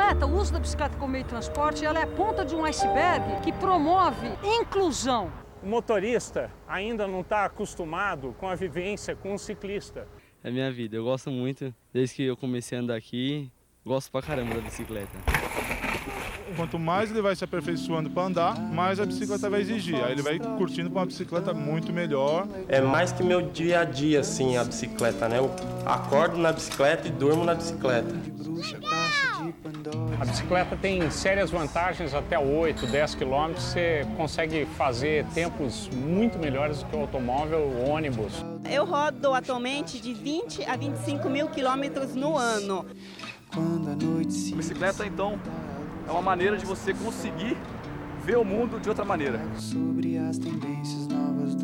bicicleta, o uso da bicicleta como meio de transporte, ela é a ponta de um iceberg que promove inclusão. O motorista ainda não está acostumado com a vivência com o ciclista. É minha vida, eu gosto muito, desde que eu comecei a andar aqui, gosto pra caramba da bicicleta. Quanto mais ele vai se aperfeiçoando para andar, mais a bicicleta vai exigir. Aí ele vai curtindo com uma bicicleta muito melhor. É mais que meu dia a dia, assim, a bicicleta, né? Eu acordo na bicicleta e durmo na bicicleta. A bicicleta tem sérias vantagens, até 8, 10 quilômetros, você consegue fazer tempos muito melhores do que o automóvel ou ônibus. Eu rodo atualmente de 20 a 25 mil quilômetros no ano. A bicicleta, então, é uma maneira de você conseguir ver o mundo de outra maneira. Sobre as tendências novas